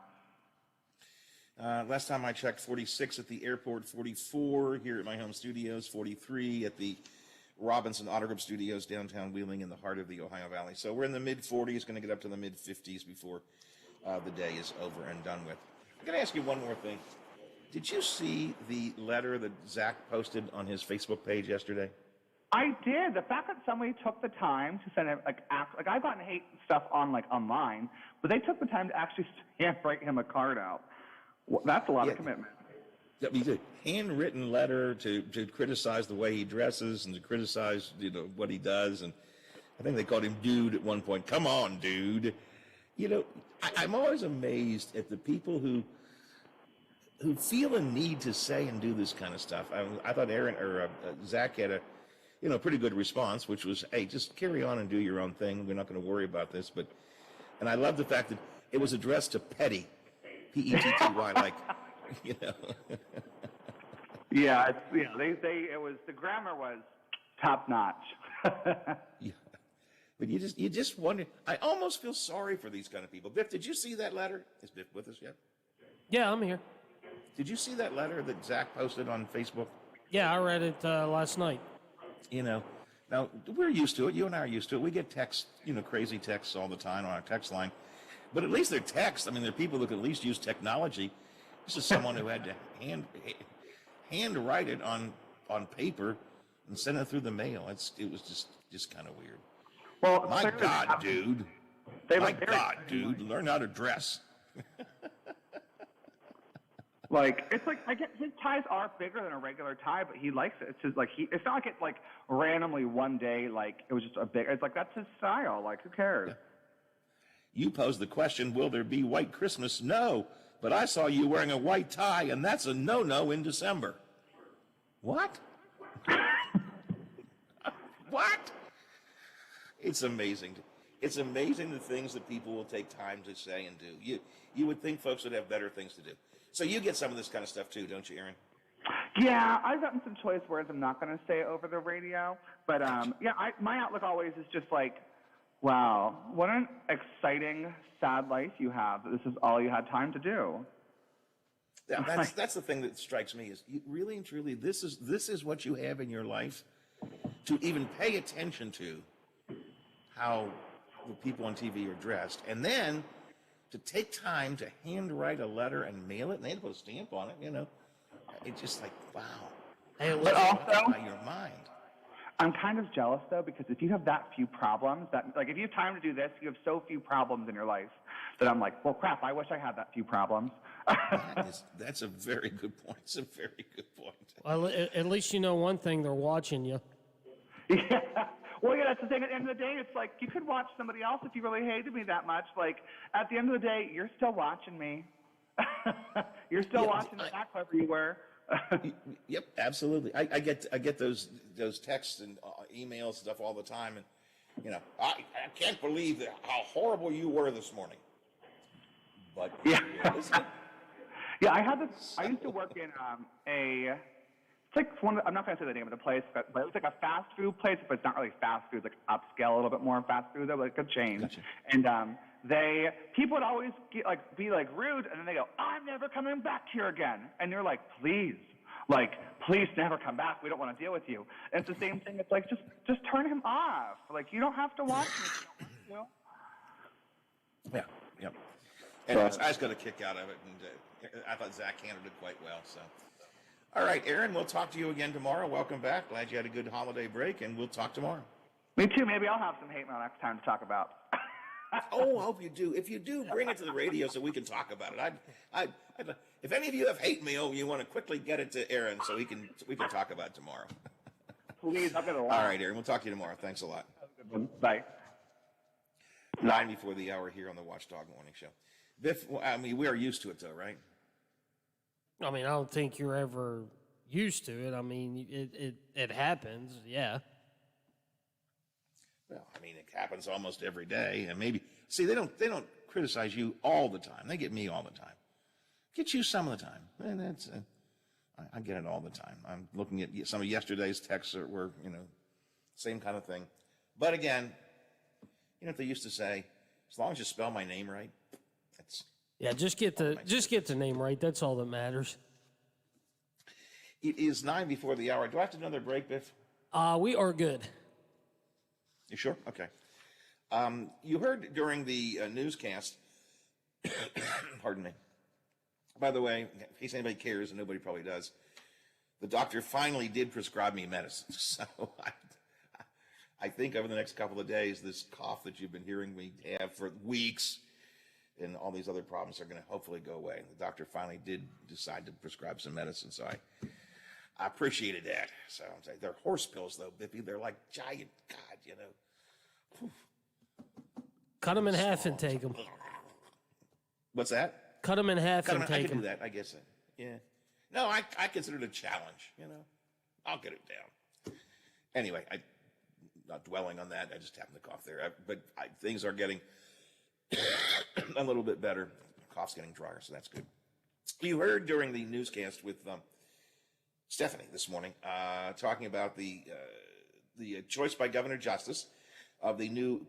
Last time I checked, 46 at the airport, 44 here at my home studios, 43 at the Robinson Auto Group Studios, downtown Wheeling in the heart of the Ohio Valley. So we're in the mid-40s, going to get up to the mid-50s before the day is over and done with. I'm going to ask you one more thing. Did you see the letter that Zach posted on his Facebook page yesterday? I did. The fact that somebody took the time to send it, like I've gotten hate stuff on like online, but they took the time to actually write him a card out. Well, that's a lot of commitment. He's a handwritten letter to criticize the way he dresses and to criticize what he does, and I think they called him dude at one point. Come on, dude. I'm always amazed at the people who feel a need to say and do this kind of stuff. I thought Zach had a pretty good response, which was, hey, just carry on and do your own thing. We're not going to worry about this. And I love the fact that it was addressed to Petty, Petty, like. Yeah, it was, the grammar was top notch. Yeah. But you just wonder. I almost feel sorry for these kind of people. Biff, did you see that letter? Is Biff with us yet? Yeah, I'm here. Did you see that letter that Zach posted on Facebook? Yeah, I read it last night. Now we're used to it. You and I are used to it. We get texts, crazy texts all the time on our text line. But at least they're texts. I mean, they're people who can at least use technology. This is someone who had to hand write it on paper and send it through the mail. It was just kind of weird. Well, my God, dude. Dude, learn how to dress. It's like I get his ties are bigger than a regular tie, but he likes it. It's just like it's not like it's like randomly one day like it was just a big. It's like that's his style. Like who cares? Yeah. You posed the question, will there be white Christmas? No, but I saw you wearing a white tie, and that's a no-no in December. What? What? It's amazing. It's amazing the things that people will take time to say and do. You would think folks would have better things to do. So you get some of this kind of stuff too, don't you, Aaron? Yeah, I've gotten some choice words I'm not going to say over the radio. But my outlook always is just like, wow, what an exciting, sad life you have. This is all you had time to do. Yeah, that's the thing that strikes me is really and truly this is what you have in your life to even pay attention to how the people on TV are dressed, and then to take time to handwrite a letter and mail it, and they had to put a stamp on it. It's just like, wow. Hey, but also, your mind. I'm kind of jealous though, because if you have that few problems, if you have time to do this, you have so few problems in your life that I'm like, well, crap, I wish I had that few problems. That's a very good point. It's a very good point. Well, at least you know one thing, they're watching you. Yeah. Well, yeah, that's the thing. At the end of the day, it's like you could watch somebody else if you really hated me that much. Like, at the end of the day, you're still watching me. You're still watching me. How clever you were. Yep, absolutely. I get those texts and emails and stuff all the time, and I can't believe how horrible you were this morning. But yeah. Yeah, I had this. I used to work in it's like I'm not going to say the name of the place, but it was like a fast food place, but it's not really fast food. It's like upscale, a little bit more fast food, though, like a chain. Gotcha. And people would always be rude, and then they go, "I'm never coming back here again." And you're like, please never come back. We don't want to deal with you. And it's the same thing. It's like, just turn him off. Like, you don't have to watch him if you don't want to. Yeah, yeah. And I just got a kick out of it, and I thought Zach handled it quite well. So, all right, Aaron, we'll talk to you again tomorrow. Welcome back. Glad you had a good holiday break, and we'll talk tomorrow. Me too. Maybe I'll have some hate mail next time to talk about. Oh, I hope you do. If you do, bring it to the radio so we can talk about it. If any of you have hate mail, you want to quickly get it to Aaron so we can talk about it tomorrow. Please, I'll get a lot. All right, Aaron, we'll talk to you tomorrow. Thanks a lot. Have a good one. Bye. 9 before the hour here on the Watchdog Morning Show. Biff, I mean, we are used to it, though, right? I mean, I don't think you're ever used to it. I mean, it happens, yeah. Well, I mean, it happens almost every day, and maybe they don't criticize you all the time. They get me all the time. Get you some of the time, and that's I get it all the time. I'm looking at some of yesterday's texts that were same kind of thing. But again, you know what they used to say? As long as you spell my name right, that's just get the name right. That's all that matters. It is 9 before the hour. Do I have to do another break, Biff? We are good. You sure? Okay. You heard during the newscast, pardon me. By the way, in case anybody cares, and nobody probably does, the doctor finally did prescribe me medicine. So I think over the next couple of days, this cough that you've been hearing me have for weeks and all these other problems are going to hopefully go away. The doctor finally did decide to prescribe some medicine, so I appreciated that. So I'm saying they're horse pills, though, Bippy. They're like giant, God, Whew. Cut them in half and take them. What's that? Cut them in half and take them. I can do that, I guess. Yeah. No, I consider it a challenge, I'll get it down. Anyway, I'm not dwelling on that. I just happened to cough there. Things are getting a little bit better. Cough's getting drier, so that's good. You heard during the newscast with Stephanie this morning talking about the choice by Governor Justice of the new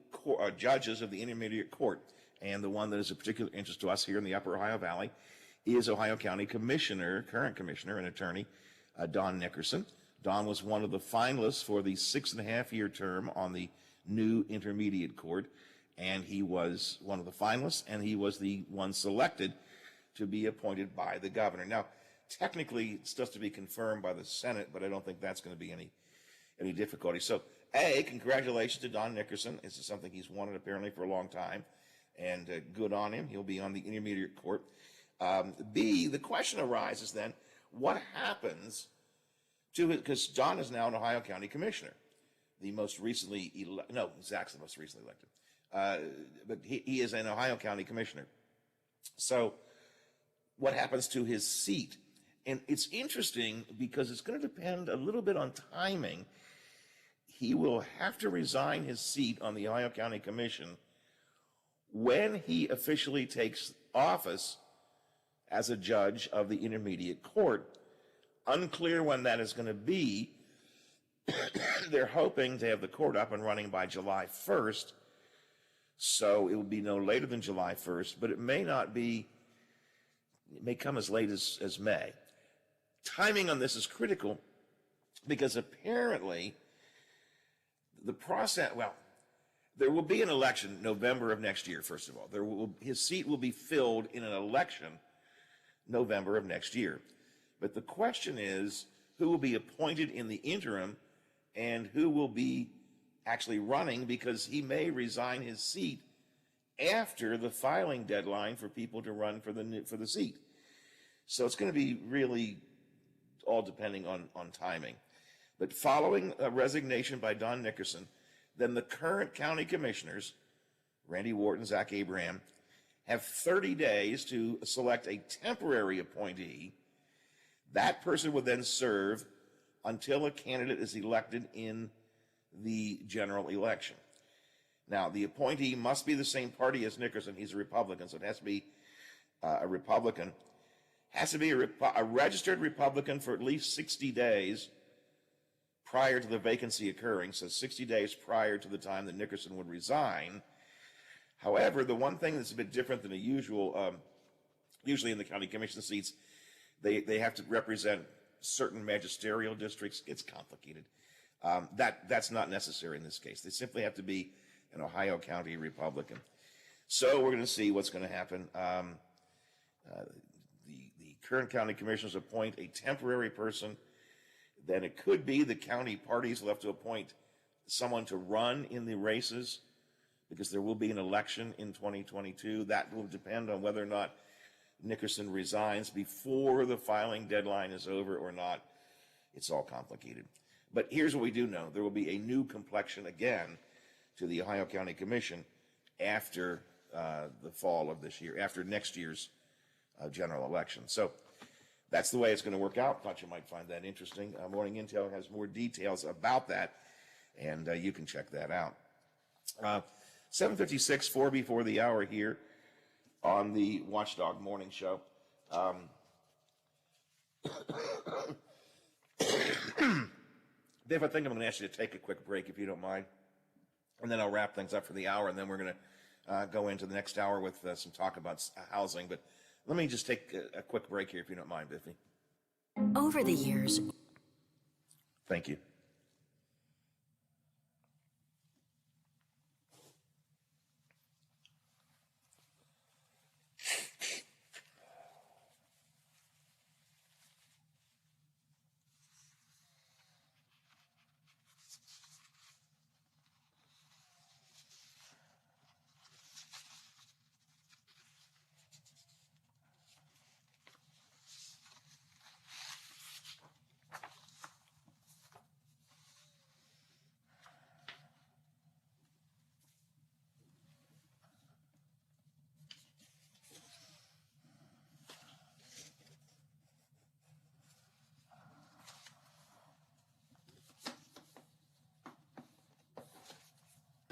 judges of the Intermediate Court. And the one that is of particular interest to us here in the Upper Ohio Valley is Ohio County current Commissioner and Attorney Don Nickerson. Don was one of the finalists for the 6.5-year term on the new Intermediate Court, and he was one of the finalists, and he was the one selected to be appointed by the governor. Now, technically, it's just to be confirmed by the Senate, but I don't think that's going to be any difficulty. So, A, congratulations to Don Nickerson. This is something he's wanted apparently for a long time, and good on him. He'll be on the Intermediate Court. B, the question arises then, what happens to it? Because Don is now an Ohio County Commissioner, the most recently Zach's the most recently elected, but he is an Ohio County Commissioner. So what happens to his seat? And it's interesting because it's going to depend a little bit on timing. He will have to resign his seat on the Ohio County Commission when he officially takes office as a judge of the Intermediate Court. Unclear when that is going to be. They're hoping to have the court up and running by July 1st, so it will be no later than July 1st, but it may not be, it may come as late as May. Timing on this is critical because apparently the process, there will be an election November of next year, first of all. His seat will be filled in an election November of next year. But the question is, who will be appointed in the interim and who will be actually running, because he may resign his seat after the filing deadline for people to run for the seat. So it's going to be really all depending on timing. But following a resignation by Don Nickerson, then the current county commissioners, Randy Wharton, Zach Abraham, have 30 days to select a temporary appointee. That person would then serve until a candidate is elected in the general election. Now, the appointee must be the same party as Nickerson. He's a Republican, so it has to be a Republican. has to be a registered Republican for at least 60 days prior to the vacancy occurring, so 60 days prior to the time that Nickerson would resign. However, the one thing that's a bit different than the usual, usually in the county commission seats, they have to represent certain magisterial districts. It's complicated. That's not necessary in this case. They simply have to be an Ohio County Republican. So we're going to see what's going to happen. The current county commissioners appoint a temporary person. Then it could be the county parties will have to appoint someone to run in the races because there will be an election in 2022. That will depend on whether or not Nickerson resigns before the filing deadline is over or not. It's all complicated. But here's what we do know. There will be a new complexion again to the Ohio County Commission after the fall of this year, after next year's general election. So that's the way it's going to work out. Thought you might find that interesting. Morning Intel has more details about that, and you can check that out. 7:56, 4 before the hour here on the Watchdog Morning Show. Dave, I think I'm going to ask you to take a quick break if you don't mind, and then I'll wrap things up for the hour, and then we're going to go into the next hour with some talk about housing. But let me just take a quick break here if you don't mind, Biffy. Over the years. Thank you.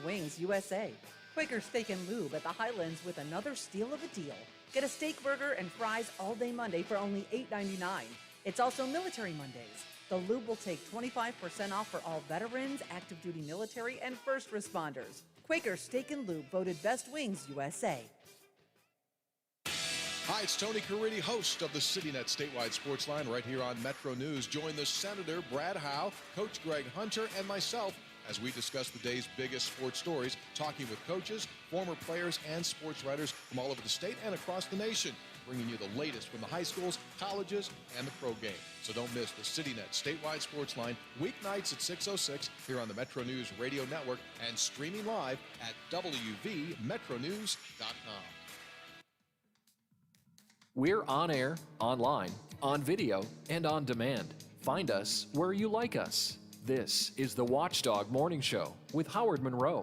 Wings USA. Quaker Steak and Lube at the Highlands with another steal of a deal. Get a steak burger and fries all day Monday for only $8.99. It's also Military Mondays. The Lube will take 25% off for all veterans, active duty military, and first responders. Quaker Steak and Lube voted Best Wings USA. Hi, it's Tony Caridi, host of the CityNet Statewide Sports Line right here on Metro News. Join the Senator, Brad Howe, Coach Greg Hunter, and myself as we discuss the day's biggest sports stories, talking with coaches, former players, and sports writers from all over the state and across the nation, bringing you the latest from the high schools, colleges, and the pro game. So don't miss the CityNet Statewide Sports Line weeknights at 6:06 here on the Metro News Radio Network and streaming live at WVMetronews.com. We're on air, online, on video, and on demand. Find us where you like us. This is the Watchdog Morning Show with Howard Monroe.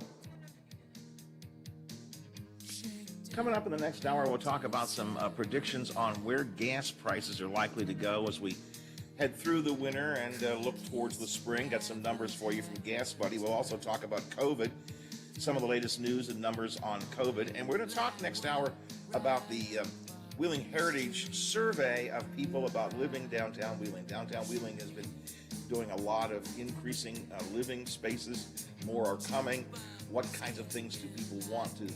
Coming up in the next hour, we'll talk about some predictions on where gas prices are likely to go as we head through the winter and look towards the spring. Got some numbers for you from Gas Buddy. We'll also talk about COVID, some of the latest news and numbers on COVID. And we're going to talk next hour about the Wheeling Heritage survey of people about living downtown Wheeling. Downtown Wheeling has been doing a lot of increasing living spaces. More are coming. What kinds of things do people want to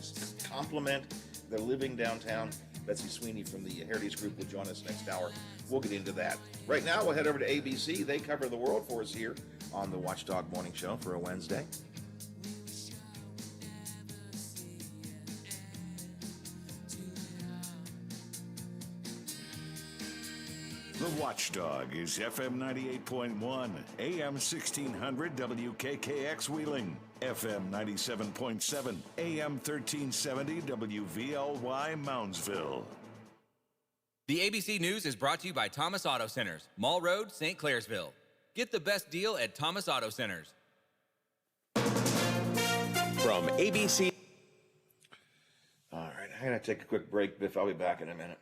complement their living downtown? Betsy Sweeney from the Heritage Group will join us next hour. We'll get into that. Right now, we'll head over to ABC. They cover the world for us here on the Watchdog Morning Show for a Wednesday. The Watchdog is FM 98.1, AM 1600 WKKX Wheeling, FM 97.7, AM 1370 WVLY Moundsville. The ABC News is brought to you by Thomas Auto Centers, Mall Road, St. Clairsville. Get the best deal at Thomas Auto Centers. From ABC. All right, I'm going to take a quick break, Biff. I'll be back in a minute.